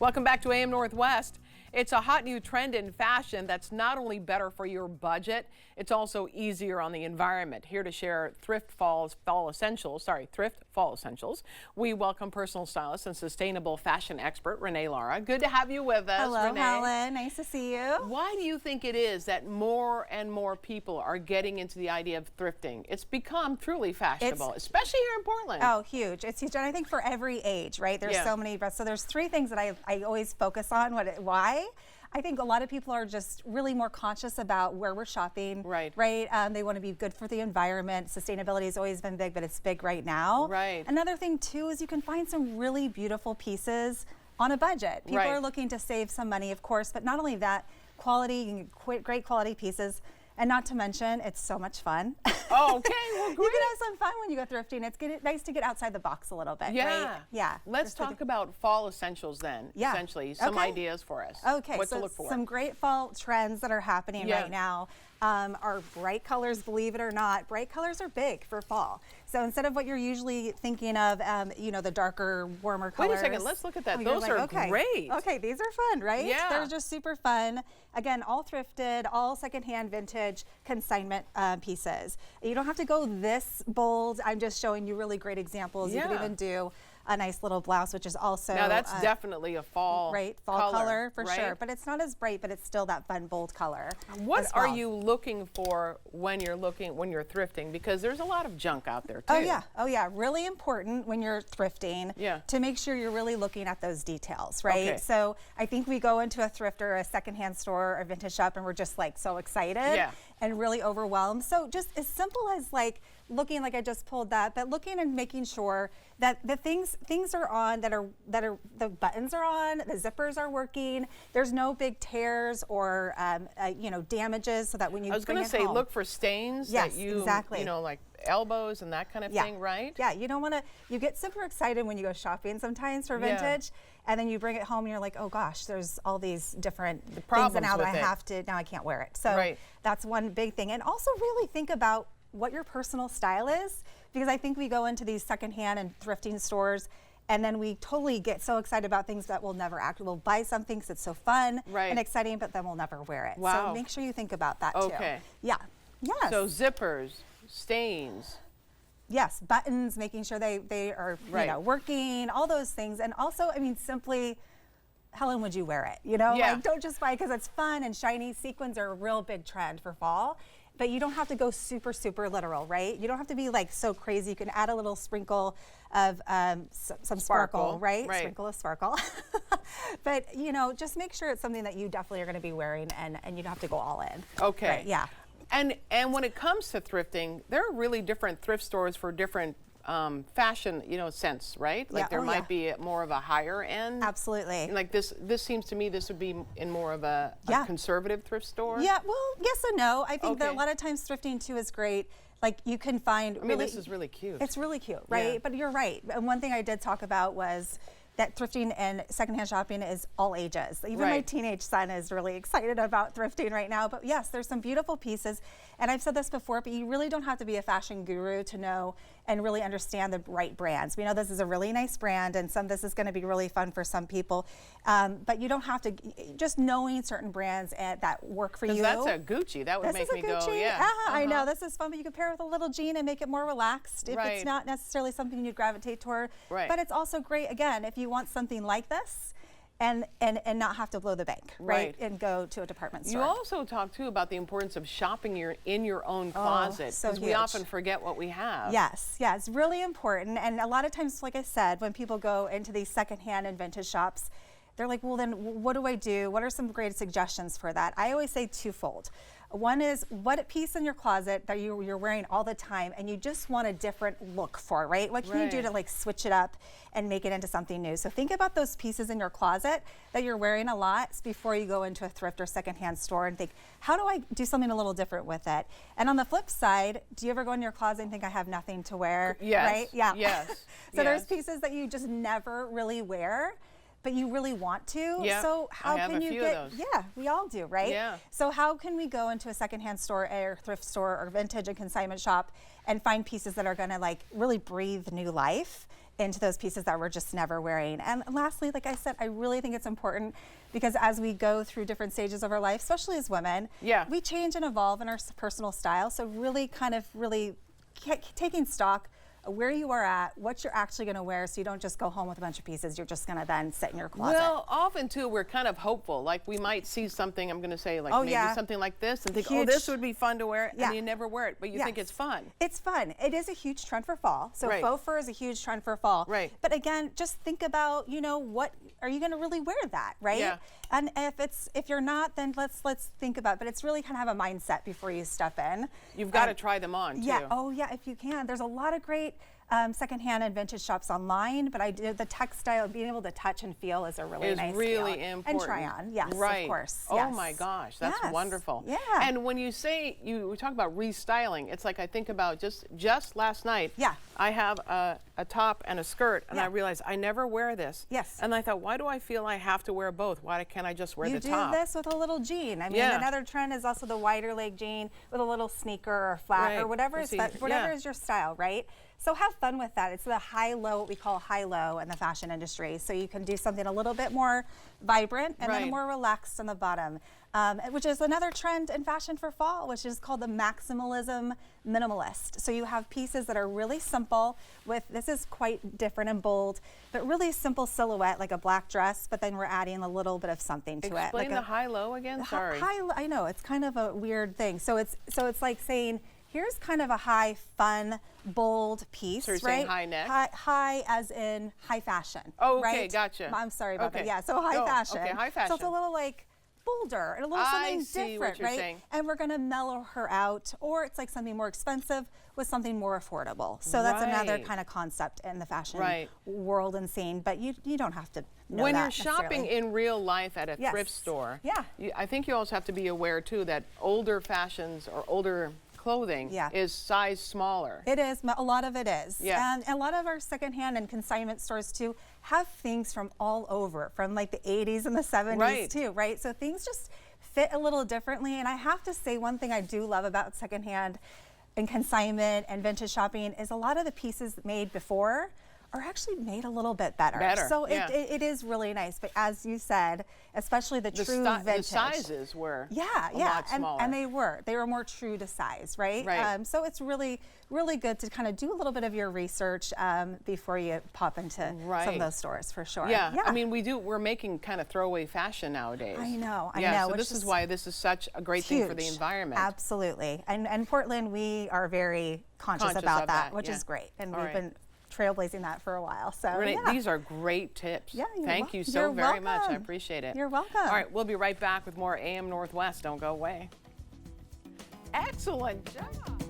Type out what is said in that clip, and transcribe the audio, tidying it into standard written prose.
Welcome back to AM Northwest. It's a hot new trend in fashion that's not only better for your budget, it's also easier on the environment. Here to share thrift fall essentials. We welcome personal stylist and sustainable fashion expert Renée Lara. Good to have you with us. Hello, Renée. Helen. Nice to see you. Why do you think it is that more and more people are getting into the idea of thrifting? It's become truly fashionable, especially here in Portland. Oh, huge. It's huge. And I think for every age, right? There's so many. So there's three things that I always focus on. Why? I think a lot of people are just really more conscious about where we're shopping. Right. They want to be good for the environment. Sustainability has always been big, but it's big right now. Right. Another thing too is you can find some really beautiful pieces on a budget. People are looking to save some money, of course, but not only that, quality, you can get great quality pieces. And not to mention, it's so much fun. Oh, okay, well, great. You can have some fun when you go thrifting. It's nice to get outside the box a little bit, right? Yeah. Let's talk about fall essentials then, essentially. Some ideas for us. Okay, what to look for. Some great fall trends that are happening right now are bright colors, believe it or not. Bright colors are big for fall. So instead of what you're usually thinking of, the darker, warmer colors. Wait a second, let's look at that. Those are great. Okay, these are fun, right? Yeah. They're just super fun. Again, all thrifted, all secondhand, vintage, consignment pieces. You don't have to go this bold. I'm just showing you really great examples. You can even do a nice little blouse, which is also now that's definitely a fall color for sure, but it's not as bright, but it's still that fun bold color. What are you looking for when you're thrifting? Because there's a lot of junk out there too. Oh yeah, really important when you're thrifting to make sure you're really looking at those details, right? So I think we go into a thrift or a secondhand store or a vintage shop and we're just like so excited and really overwhelmed. So just as simple as like looking, like I just pulled that, but looking and making sure that the things are on that are the buttons are on, the zippers are working. There's no big tears or damages, so that when you I was going to say look for stains that you like elbows and that kind of thing, right? Yeah, you don't want to. You get super excited when you go shopping sometimes for vintage, and then you bring it home and you're like, oh gosh, there's all these different things now that I can't wear it. So that's one big thing, and also really think about what your personal style is, because I think we go into these secondhand and thrifting stores and then we totally get so excited about things that we'll never we'll buy something because it's so fun and exciting, but then we'll never wear it. So make sure you think about that too. Yeah. Yes. So zippers, stains. Yes, buttons, making sure they are working, all those things. And also, I mean, simply, Helen, would you wear it? Like, don't just buy because it's fun and shiny. Sequins are a real big trend for fall. But you don't have to go super, super literal, right? You don't have to be like so crazy. You can add a little sprinkle of some sparkle, right? Sprinkle of sparkle. But, just make sure it's something that you definitely are going to be wearing and you don't have to go all in. Okay. Right, yeah. And when it comes to thrifting, there are really different thrift stores for different fashion, sense, right? Like there might be more of a higher end. Absolutely. Like this seems to me this would be in more of a conservative thrift store. Yeah, well, yes and no. I think that a lot of times thrifting too is great. Like you can find this is really cute. It's really cute, right? Yeah. But you're right. And one thing I did talk about was that thrifting and secondhand shopping is all ages. Even my teenage son is really excited about thrifting right now. But yes, there's some beautiful pieces. And I've said this before, but you really don't have to be a fashion guru to know and really understand the right brands. We know this is a really nice brand and this is going to be really fun for some people. But you don't have to, just knowing certain brands that work for you. That's a Gucci. That would make me go, I know, this is fun, but you can pair it with a little jean and make it more relaxed if it's not necessarily something you'd gravitate toward. But it's also great, again, if you want something like this and not have to blow the bank, right? And go to a department store. You also talk too about the importance of shopping in your own closet, because we often forget what we have. Yes, it's really important. And a lot of times, like I said, when people go into these secondhand and vintage shops, they're like, well, then what do I do? What are some great suggestions for that? I always say twofold. One is, what piece in your closet that you're wearing all the time and you just want a different look for, right? What can you do to like switch it up and make it into something new? So think about those pieces in your closet that you're wearing a lot before you go into a thrift or secondhand store and think, how do I do something a little different with it? And on the flip side, do you ever go in your closet and think I have nothing to wear? Yes. Right? Yeah. Yes. So there's pieces that you just never really wear, but you really want to. Yeah, so how can you get? Of those. Yeah, we all do, right? Yeah. So how can we go into a secondhand store or thrift store or vintage and consignment shop and find pieces that are going to like really breathe new life into those pieces that we're just never wearing. And lastly, like I said, I really think it's important because as we go through different stages of our life, especially as women, we change and evolve in our personal style. So really kind of taking stock of where you are at, what you're actually going to wear, so you don't just go home with a bunch of pieces you're just going to then sit in your closet. Well, often too, we're kind of hopeful. Like we might see something, I'm going to say like maybe something like this and think, oh, this would be fun to wear, and you never wear it, but you think it's fun. It's fun. It is a huge trend for fall. So faux fur is a huge trend for fall. Right. But again, just think about, you know, what are you going to really wear that, right? Yeah. And if you're not, then let's think about it. But it's really kind of have a mindset before you step in. You've got to try them on too. Yeah. Oh yeah, if you can. There's a lot of great secondhand and vintage shops online, but the textile, being able to touch and feel is a really nice really feel. important. And try on, yes, of course. Oh my gosh, that's wonderful. Yeah. And when you say, we talk about restyling, it's like I think about just last night, I have a top and a skirt, and I realized I never wear this. Yes. And I thought, why do I feel I have to wear both? Why can't I just wear the top? You do this with a little jean. I mean, another trend is also the wider leg jean with a little sneaker or flat or whatever is your style, right? So have fun with that. It's the high-low, what we call high-low in the fashion industry. So you can do something a little bit more vibrant and then more relaxed on the bottom, which is another trend in fashion for fall, which is called the maximalism minimalist. So you have pieces that are really simple with, this is quite different and bold, but really simple silhouette like a black dress, but then we're adding a little bit of something to it. Explain the high-low again, sorry. I know, it's kind of a weird thing. So it's like saying, here's kind of a high, fun, bold piece, so you're saying high neck? High as in high fashion. Oh, okay, gotcha. I'm sorry about that. Yeah, so high fashion. Okay, high fashion. So it's a little like bolder and a little something different, right? Saying. And we're going to mellow her out, or it's like something more expensive with something more affordable. So that's another kind of concept in the fashion world and scene. But you don't have to know when that you're shopping in real life at a thrift store, I think you also have to be aware too that older fashions or older clothing is size smaller. It is. A lot of it is. Yeah. And a lot of our secondhand and consignment stores too have things from all over, from like the 80s and the 70s too, right? So things just fit a little differently. And I have to say, one thing I do love about secondhand and consignment and vintage shopping is a lot of the pieces made before are actually made a little bit better. So it is really nice. But as you said, especially the true vintage. The sizes were a lot smaller. And they were more true to size, right? So it's really, really good to kind of do a little bit of your research before you pop into some of those stores, for sure. Yeah. I mean, we're making kind of throwaway fashion nowadays. I know. So this is why this is such a great thing for the environment. Absolutely. And Portland, we are very conscious about that, which is great. And we've been trailblazing that for a while. So Renee, these are great tips. Thank you so very much. I appreciate it. You're welcome. All right, we'll be right back with more AM Northwest. Don't go away. Excellent job.